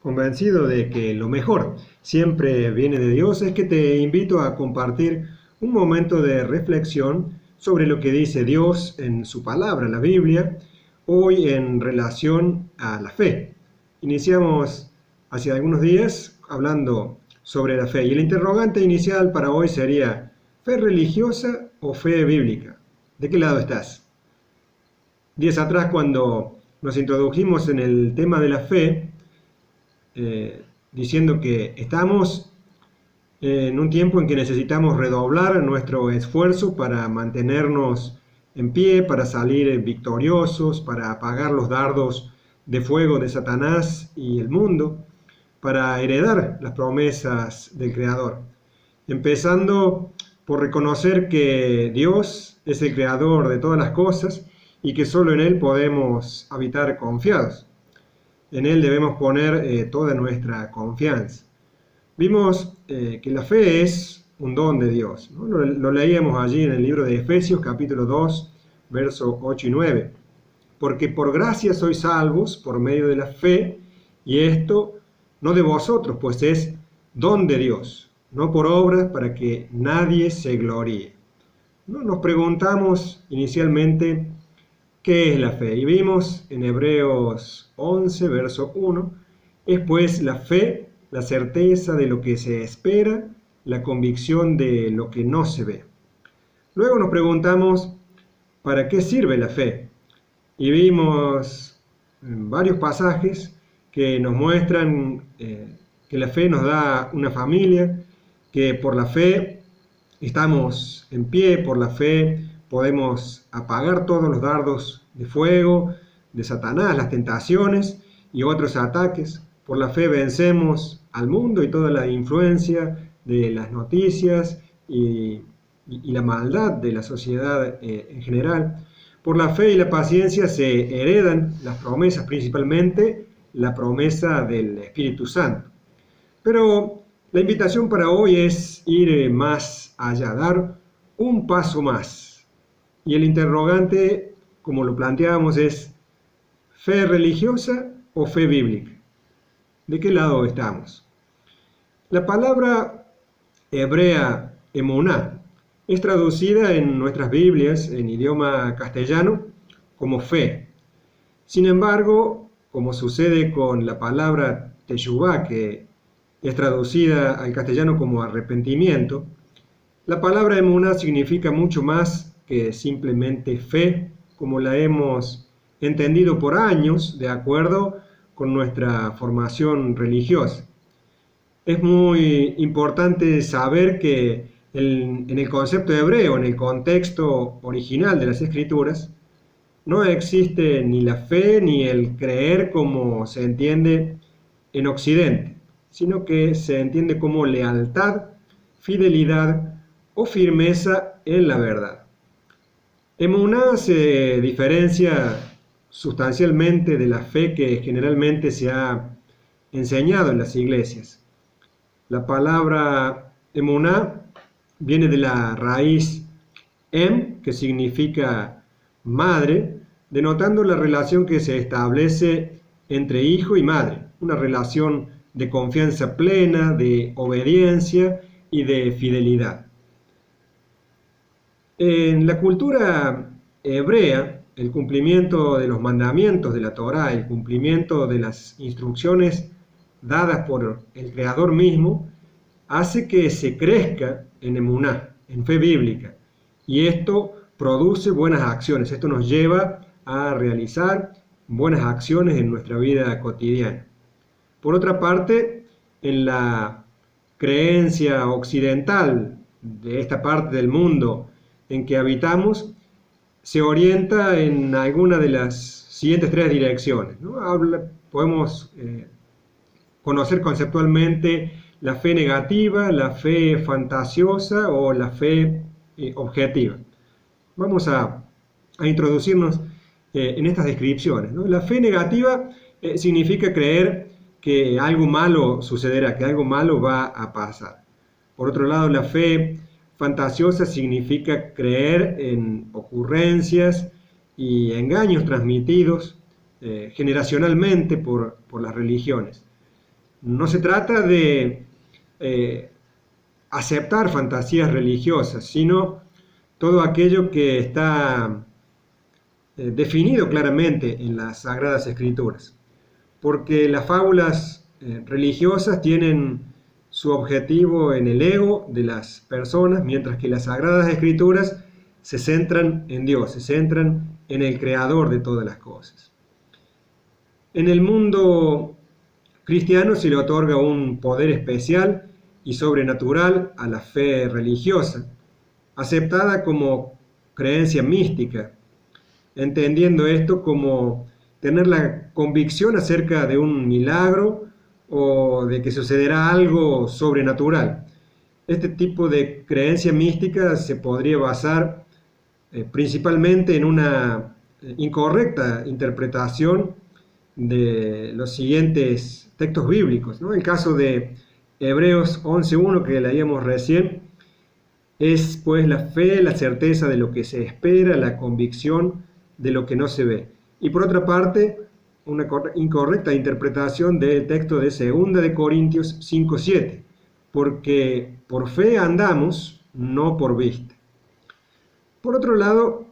Convencido de que lo mejor siempre viene de Dios, es que te invito a compartir un momento de reflexión sobre lo que dice Dios en su palabra, la Biblia, hoy en relación a la fe. Iniciamos hace algunos días hablando sobre la fe y el interrogante inicial para hoy sería: ¿fe religiosa o fe bíblica? ¿De qué lado estás? Días atrás, cuando nos introdujimos en el tema de la fe, diciendo que estamos en un tiempo en que necesitamos redoblar nuestro esfuerzo para mantenernos en pie, para salir victoriosos, para apagar los dardos de fuego de Satanás y el mundo, para heredar las promesas del Creador. Empezando por reconocer que Dios es el Creador de todas las cosas y que solo en Él podemos habitar confiados. En Él debemos poner toda nuestra confianza. Vimos que la fe es un don de Dios, ¿no? Lo leíamos allí en el libro de Efesios, capítulo 2, versos 8 y 9. Porque por gracia sois salvos por medio de la fe, y esto no de vosotros, pues es don de Dios, no por obras, para que nadie se gloríe. ¿No? Nos preguntamos inicialmente, ¿qué es la fe? Y vimos en Hebreos 11, verso 1, es pues la fe, la certeza de lo que se espera, la convicción de lo que no se ve. Luego nos preguntamos, ¿para qué sirve la fe? Y vimos varios pasajes que nos muestran que la fe nos da una familia, que por la fe estamos en pie, por la fe podemos apagar todos los dardos de fuego de Satanás, las tentaciones y otros ataques. Por la fe vencemos al mundo y toda la influencia de las noticias y la maldad de la sociedad en general. Por la fe y la paciencia se heredan las promesas, principalmente la promesa del Espíritu Santo. Pero la invitación para hoy es ir más allá, dar un paso más. Y el interrogante, como lo planteábamos, es: ¿fe religiosa o fe bíblica? ¿De qué lado estamos? La palabra hebrea emuná es traducida en nuestras Biblias en idioma castellano como fe. Sin embargo, como sucede con la palabra teshuvá, que es traducida al castellano como arrepentimiento, la palabra emuná significa mucho más que simplemente fe, como la hemos entendido por años, de acuerdo con nuestra formación religiosa. Es muy importante saber que en el concepto hebreo, en el contexto original de las Escrituras, no existe ni la fe ni el creer como se entiende en Occidente, sino que se entiende como lealtad, fidelidad o firmeza en la verdad. Emuná se diferencia sustancialmente de la fe que generalmente se ha enseñado en las iglesias. La palabra emuná viene de la raíz que significa madre, denotando la relación que se establece entre hijo y madre, una relación de confianza plena, de obediencia y de fidelidad. En la cultura hebrea, el cumplimiento de los mandamientos de la Torá, el cumplimiento de las instrucciones dadas por el Creador mismo, hace que se crezca en emuná, en fe bíblica, y esto produce buenas acciones. Esto nos lleva a realizar buenas acciones en nuestra vida cotidiana. Por otra parte, en la creencia occidental de esta parte del mundo en que habitamos, se orienta en alguna de las siguientes tres direcciones, ¿no? Podemos conocer conceptualmente la fe negativa, la fe fantasiosa o la fe objetiva. Vamos a introducirnos en estas descripciones, ¿no? La fe negativa significa creer que algo malo sucederá, que algo malo va a pasar. Por otro lado, la fe fantasiosa significa creer en ocurrencias y engaños transmitidos generacionalmente por las religiones. No se trata de aceptar fantasías religiosas, sino todo aquello que está definido claramente en las Sagradas Escrituras. Porque las fábulas religiosas tienen su objetivo en el ego de las personas, mientras que las Sagradas Escrituras se centran en Dios, se centran en el Creador de todas las cosas. En el mundo cristiano se le otorga un poder especial y sobrenatural a la fe religiosa, aceptada como creencia mística, entendiendo esto como tener la convicción acerca de un milagro o de que sucederá algo sobrenatural. Este tipo de creencia mística se podría basar principalmente en una incorrecta interpretación de los siguientes textos bíblicos, ¿no? El caso de Hebreos 11.1 que leíamos recién es pues la fe, la certeza de lo que se espera, la convicción de lo que no se ve. Y por otra parte, una incorrecta interpretación del texto de 2 de Corintios 5.7, porque por fe andamos, no por vista. Por otro lado,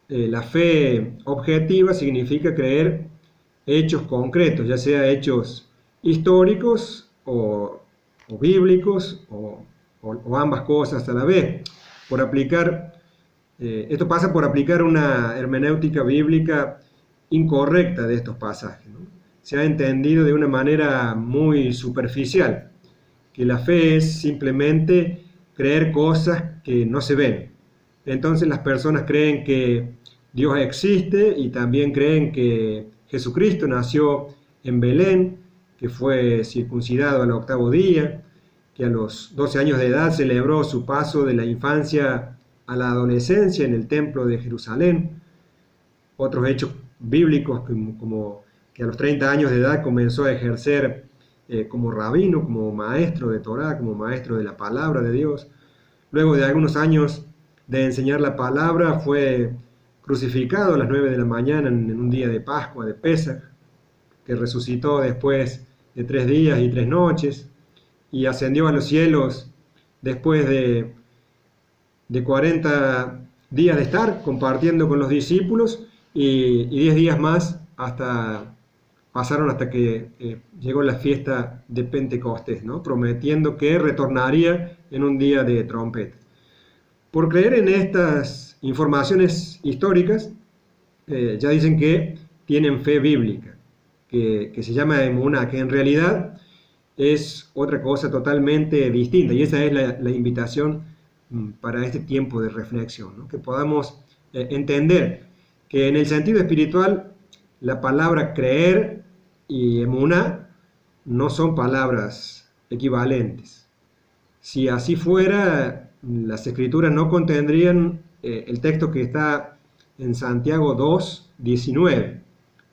la fe objetiva significa creer hechos concretos, ya sea hechos históricos o bíblicos o ambas cosas a la vez. Esto pasa por aplicar una hermenéutica bíblica incorrecta de estos pasajes, ¿no? Se ha entendido de una manera muy superficial que la fe es simplemente creer cosas que no se ven. Entonces las personas creen que Dios existe y también creen que Jesucristo nació en Belén, que fue circuncidado al 8º día, que a los 12 años de edad celebró su paso de la infancia a la adolescencia en el templo de Jerusalén. Otros hechos bíblicos como que a los 30 años de edad comenzó a ejercer como rabino, como maestro de Torá, como maestro de la palabra de Dios. Luego de algunos años de enseñar la palabra fue crucificado a las 9 de la mañana en un día de Pascua, de Pesaj, que resucitó después de 3 días y 3 noches y ascendió a los cielos después de 40 días de estar compartiendo con los discípulos y 10 días más pasaron hasta que llegó la fiesta de Pentecostés, ¿no? Prometiendo que retornaría en un día de trompeta. Por creer en estas informaciones históricas, ya dicen que tienen fe bíblica, que se llama emuná, que en realidad es otra cosa totalmente distinta, y esa es la invitación para este tiempo de reflexión, ¿no? Que podamos entender que en el sentido espiritual la palabra creer y emuná no son palabras equivalentes. Si así fuera, las escrituras no contendrían el texto que está en Santiago 2:19.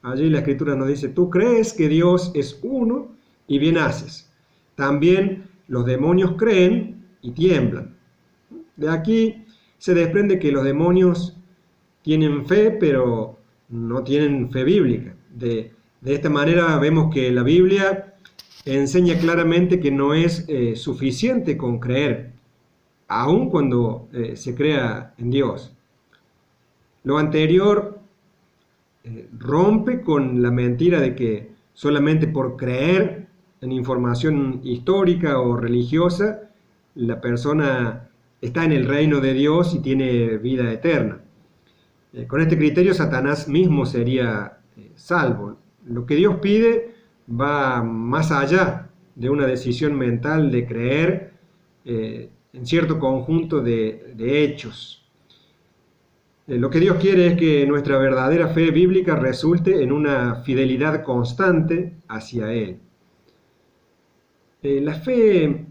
Allí la escritura nos dice: tú crees que Dios es uno y bien haces. También los demonios creen y tiemblan. De aquí se desprende que los demonios tienen fe, pero no tienen fe bíblica. De esta manera vemos que la Biblia enseña claramente que no es suficiente con creer, aun cuando se crea en Dios. Lo anterior rompe con la mentira de que solamente por creer en información histórica o religiosa la persona está en el reino de Dios y tiene vida eterna. Con este criterio Satanás mismo sería salvo. Lo que Dios pide va más allá de una decisión mental de creer en cierto conjunto de hechos. Lo que Dios quiere es que nuestra verdadera fe bíblica resulte en una fidelidad constante hacia Él. La fe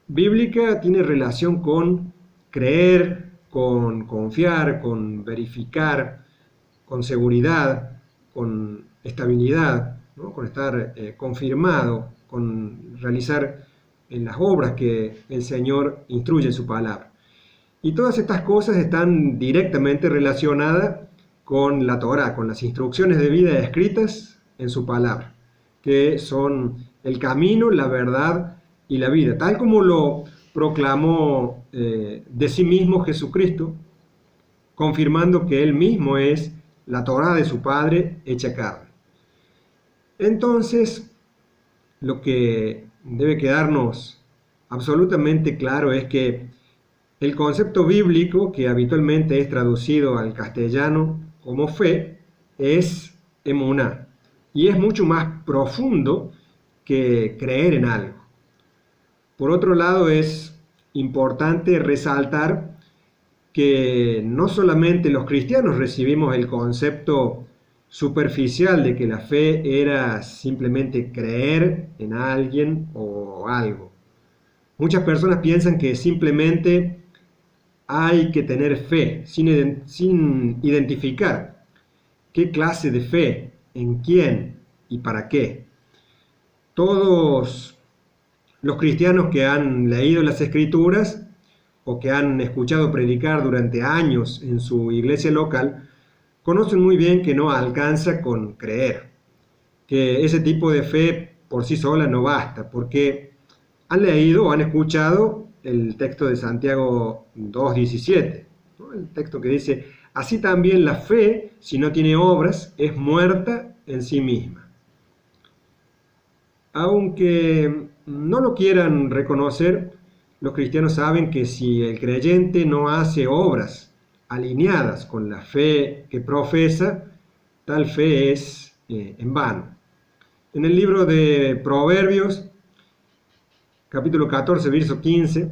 bíblica tiene relación con creer, con confiar, con verificar, con seguridad, con estabilidad, ¿no? Con estar confirmado, con realizar las obras que el Señor instruye en su palabra. Y todas estas cosas están directamente relacionadas con la Torá, con las instrucciones de vida escritas en su palabra, que son el camino, la verdad y la vida, tal como lo proclamó de sí mismo Jesucristo, confirmando que Él mismo es la Torá de su Padre hecha carne. Entonces, lo que debe quedarnos absolutamente claro es que el concepto bíblico, que habitualmente es traducido al castellano como fe, es emuná, y es mucho más profundo que creer en algo. Por otro lado, es importante resaltar que no solamente los cristianos recibimos el concepto superficial de que la fe era simplemente creer en alguien o algo. Muchas personas piensan que simplemente hay que tener fe sin identificar qué clase de fe, en quién y para qué. Todos los cristianos que han leído las Escrituras o que han escuchado predicar durante años en su iglesia local, conocen muy bien que no alcanza con creer, que ese tipo de fe por sí sola no basta, porque han leído o han escuchado el texto de Santiago 2:17, ¿no? El texto que dice: así también la fe, si no tiene obras, es muerta en sí misma. Aunque no lo quieran reconocer, los cristianos saben que si el creyente no hace obras alineadas con la fe que profesa, tal fe es en vano. En el libro de Proverbios, capítulo 14, verso 15,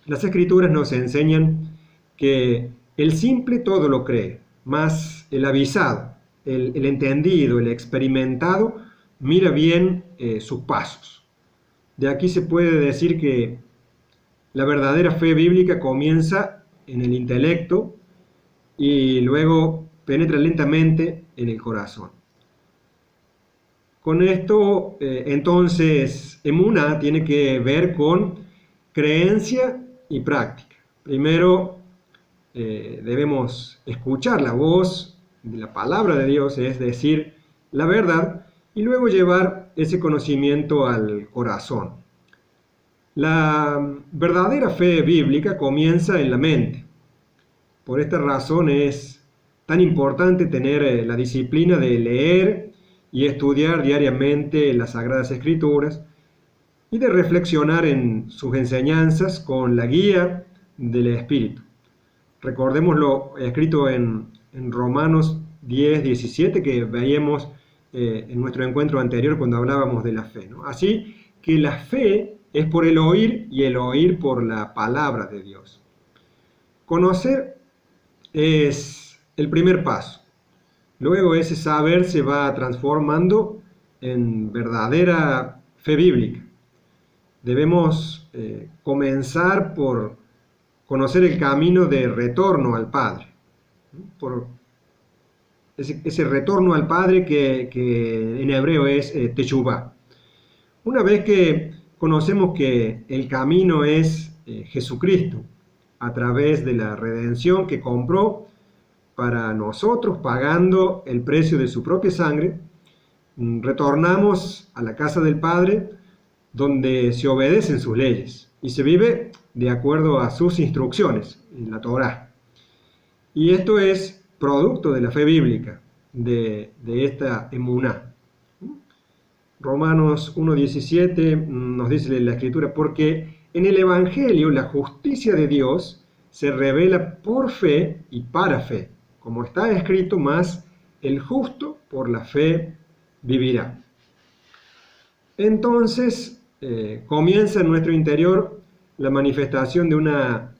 las Escrituras nos enseñan que el simple todo lo cree, mas el avisado, el entendido, el experimentado, mira bien sus pasos. De aquí se puede decir que la verdadera fe bíblica comienza en el intelecto y luego penetra lentamente en el corazón. Con esto, entonces, emuná tiene que ver con creencia y práctica. Primero, debemos escuchar la voz de la palabra de Dios, es decir, la verdad, y luego llevar ese conocimiento al corazón. La verdadera fe bíblica comienza en la mente. Por esta razón es tan importante tener la disciplina de leer y estudiar diariamente las Sagradas Escrituras y de reflexionar en sus enseñanzas con la guía del Espíritu. Recordemos lo escrito en Romanos 10:17 que veíamos en nuestro encuentro anterior cuando hablábamos de la fe, ¿no? Así que la fe es por el oír y el oír por la palabra de Dios. Conocer es el primer paso. Luego ese saber se va transformando en verdadera fe bíblica. Debemos comenzar por conocer el camino de retorno al Padre, por ese retorno al Padre que en hebreo es teshuvá. Una vez que conocemos que el camino es Jesucristo, a través de la redención que compró para nosotros, pagando el precio de su propia sangre, retornamos a la casa del Padre, donde se obedecen sus leyes y se vive de acuerdo a sus instrucciones en la Torá. Y esto es producto de la fe bíblica, de esta emuná. Romanos 1:17 nos dice la Escritura: porque en el Evangelio la justicia de Dios se revela por fe y para fe, como está escrito, más el justo por la fe vivirá. Entonces comienza en nuestro interior la manifestación de una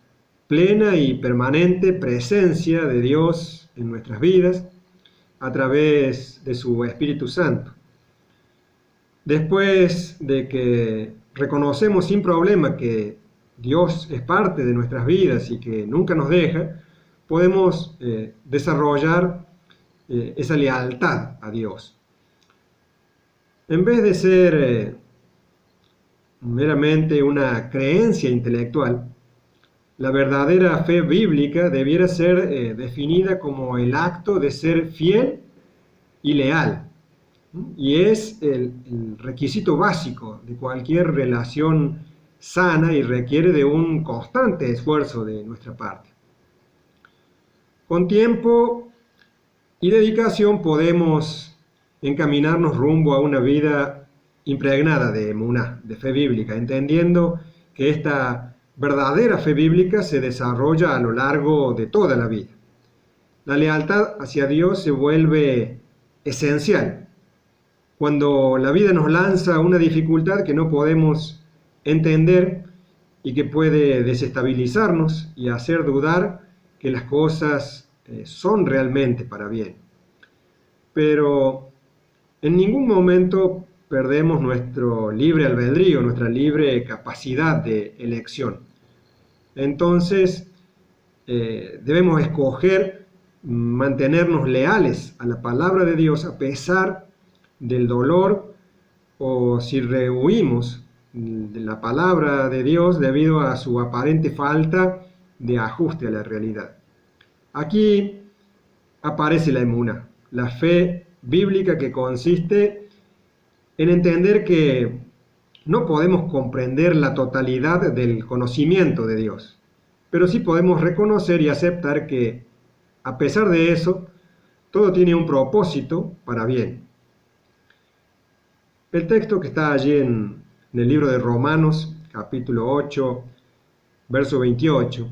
plena y permanente presencia de Dios en nuestras vidas a través de su Espíritu Santo. Después de que reconocemos sin problema que Dios es parte de nuestras vidas y que nunca nos deja, podemos desarrollar esa lealtad a Dios. En vez de ser meramente una creencia intelectual, la verdadera fe bíblica debiera ser definida como el acto de ser fiel y leal, y es el requisito básico de cualquier relación sana y requiere de un constante esfuerzo de nuestra parte. Con tiempo y dedicación podemos encaminarnos rumbo a una vida impregnada de emuná, de fe bíblica, entendiendo que esta verdadera fe bíblica se desarrolla a lo largo de toda la vida. La lealtad hacia Dios se vuelve esencial cuando la vida nos lanza una dificultad que no podemos entender y que puede desestabilizarnos y hacer dudar que las cosas son realmente para bien. Pero en ningún momento perdemos nuestro libre albedrío, nuestra libre capacidad de elección. Entonces, debemos escoger mantenernos leales a la palabra de Dios a pesar del dolor, o si rehuimos de la palabra de Dios debido a su aparente falta de ajuste a la realidad. Aquí aparece la emuná, la fe bíblica, que consiste en entender que no podemos comprender la totalidad del conocimiento de Dios, pero sí podemos reconocer y aceptar que, a pesar de eso, todo tiene un propósito para bien. El texto que está allí en el libro de Romanos, capítulo 8, verso 28,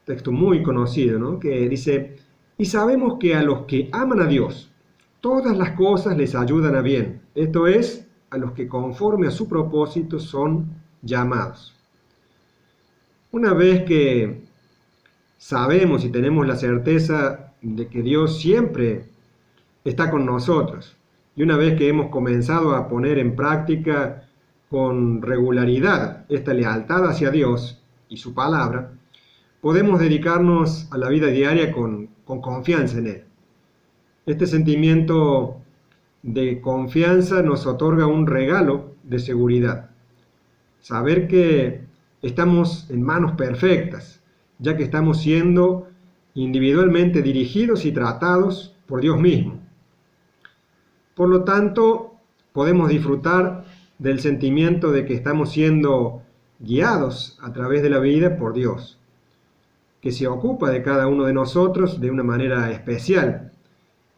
texto muy conocido, ¿no? Que dice: y sabemos que a los que aman a Dios, todas las cosas les ayudan a bien, esto es, a los que conforme a su propósito son llamados. Una vez que sabemos y tenemos la certeza de que Dios siempre está con nosotros, y una vez que hemos comenzado a poner en práctica con regularidad esta lealtad hacia Dios y su palabra, podemos dedicarnos a la vida diaria con confianza en Él. Este sentimiento de confianza nos otorga un regalo de seguridad. Saber que estamos en manos perfectas, ya que estamos siendo individualmente dirigidos y tratados por Dios mismo. Por lo tanto, podemos disfrutar del sentimiento de que estamos siendo guiados a través de la vida por Dios, que se ocupa de cada uno de nosotros de una manera especial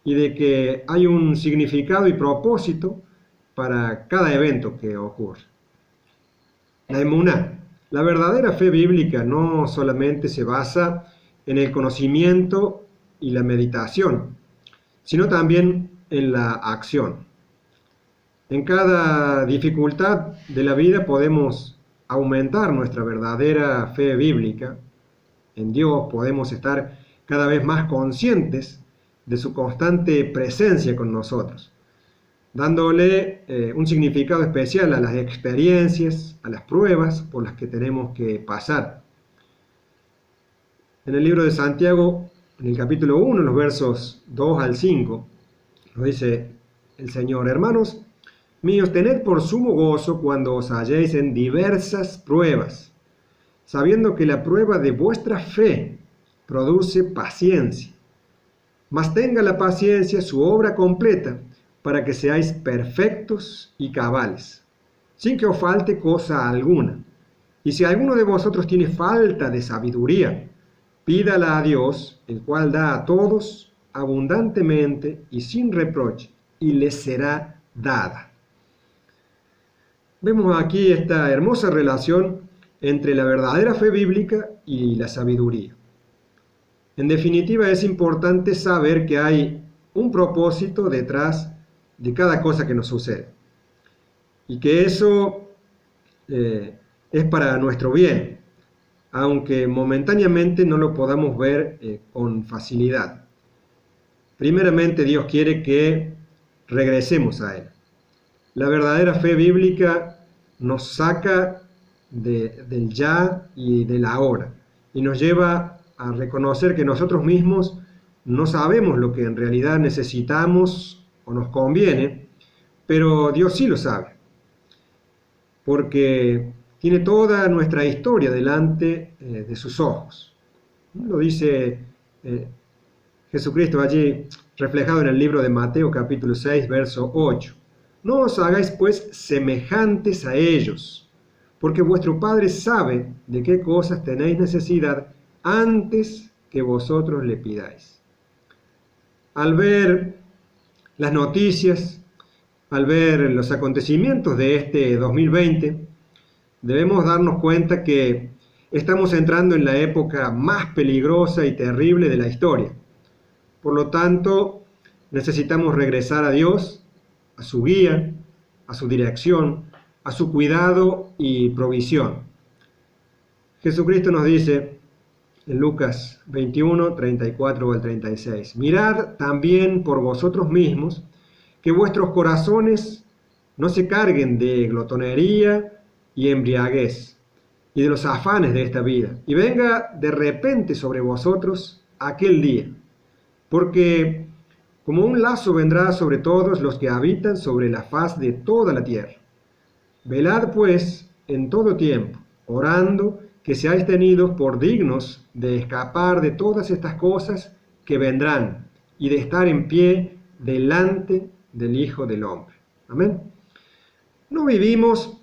y de que hay un significado y propósito para cada evento que ocurre. La emuná, la verdadera fe bíblica, no solamente se basa en el conocimiento y la meditación, sino también en la acción. En cada dificultad de la vida podemos aumentar nuestra verdadera fe bíblica. En Dios podemos estar cada vez más conscientes de su constante presencia con nosotros, dándole un significado especial a las experiencias, a las pruebas por las que tenemos que pasar. En el libro de Santiago, en el capítulo 1, los versos 2 al 5, nos dice el Señor: hermanos míos, tened por sumo gozo cuando os halléis en diversas pruebas, sabiendo que la prueba de vuestra fe produce paciencia. Mas tenga la paciencia su obra completa, para que seáis perfectos y cabales, sin que os falte cosa alguna. Y si alguno de vosotros tiene falta de sabiduría, pídala a Dios, el cual da a todos abundantemente y sin reproche, y les será dada. Vemos aquí esta hermosa relación entre la verdadera fe bíblica y la sabiduría. En definitiva, es importante saber que hay un propósito detrás de cada cosa que nos sucede, y que eso es para nuestro bien, aunque momentáneamente no lo podamos ver con facilidad. Primeramente, Dios quiere que regresemos a Él. La verdadera fe bíblica nos saca del ya y del ahora, y nos lleva a reconocer que nosotros mismos no sabemos lo que en realidad necesitamos o nos conviene, pero Dios sí lo sabe, porque tiene toda nuestra historia delante de sus ojos. Lo dice Jesucristo allí: reflejado en el libro de Mateo capítulo 6, verso 8. No os hagáis pues semejantes a ellos, porque vuestro Padre sabe de qué cosas tenéis necesidad antes que vosotros le pidáis. Al ver las noticias, al ver los acontecimientos de este 2020, debemos darnos cuenta que estamos entrando en la época más peligrosa y terrible de la historia. Por lo tanto, necesitamos regresar a Dios, a su guía, a su dirección, a su cuidado y provisión. Jesucristo nos dice en Lucas 21, 34 al 36, mirad también por vosotros mismos que vuestros corazones no se carguen de glotonería y embriaguez y de los afanes de esta vida, y venga de repente sobre vosotros aquel día, porque como un lazo vendrá sobre todos los que habitan sobre la faz de toda la tierra. Velad pues en todo tiempo, orando que seáis tenidos por dignos de escapar de todas estas cosas que vendrán y de estar en pie delante del Hijo del Hombre. Amén. No vivimos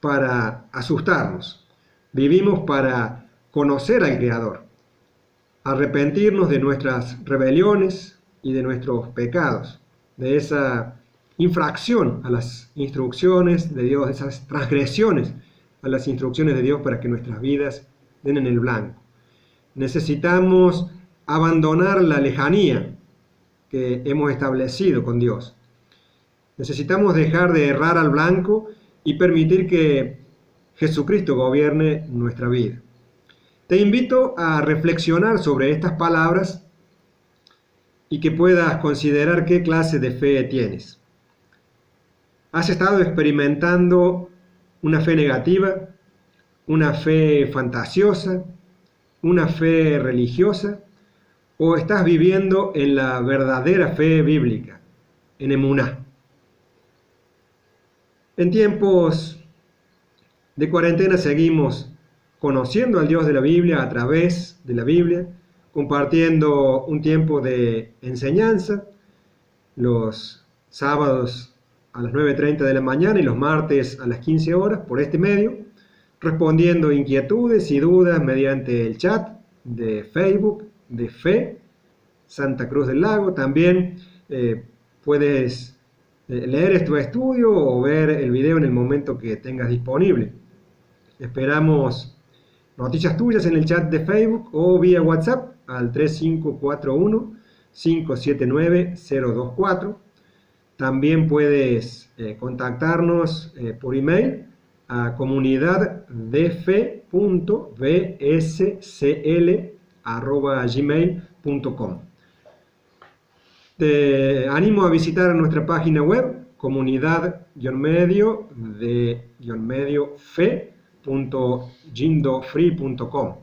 para asustarnos, vivimos para conocer al Creador, arrepentirnos de nuestras rebeliones y de nuestros pecados, de esa infracción a las instrucciones de Dios, de esas transgresiones a las instrucciones de Dios para que nuestras vidas den en el blanco. Necesitamos abandonar la lejanía que hemos establecido con Dios. Necesitamos dejar de errar al blanco y permitir que Jesucristo gobierne nuestra vida. Te invito a reflexionar sobre estas palabras y que puedas considerar qué clase de fe tienes. ¿Has estado experimentando una fe negativa, una fe fantasiosa, una fe religiosa? ¿O estás viviendo en la verdadera fe bíblica, en emuná? En tiempos de cuarentena seguimos conociendo al Dios de la Biblia a través de la Biblia, compartiendo un tiempo de enseñanza los sábados a las 9:30 de la mañana y los martes a las 15 horas por este medio, respondiendo inquietudes y dudas mediante el chat de Facebook de Fe Santa Cruz del Lago. También puedes leer este estudio o ver el video en el momento que tengas disponible. Esperamos noticias tuyas en el chat de Facebook o vía WhatsApp al 3541-579-024. También puedes contactarnos por email a comunidadvscl@gmail.com. Te animo a visitar nuestra página web comunidad-fe.gindofree.com.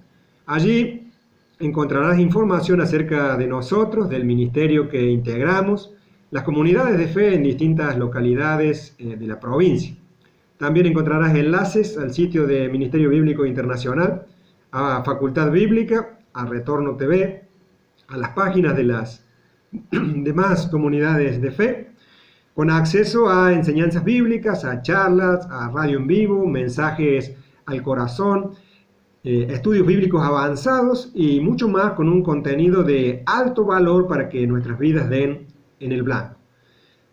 Allí encontrarás información acerca de nosotros, del ministerio que integramos, las comunidades de fe en distintas localidades de la provincia. También encontrarás enlaces al sitio de Ministerio Bíblico Internacional, a Facultad Bíblica, a Retorno TV, a las páginas de las demás comunidades de fe, con acceso a enseñanzas bíblicas, a charlas, a radio en vivo, mensajes al corazón, estudios bíblicos avanzados y mucho más, con un contenido de alto valor para que nuestras vidas den en el blanco.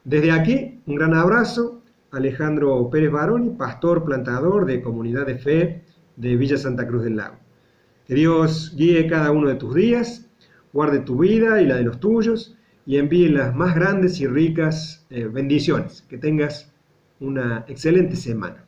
Desde aquí, un gran abrazo. Alejandro Pérez Baroni, pastor plantador de Comunidad de Fe de Villa Santa Cruz del Lago. Que Dios guíe cada uno de tus días, guarde tu vida y la de los tuyos y envíe las más grandes y ricas bendiciones. Que tengas una excelente semana.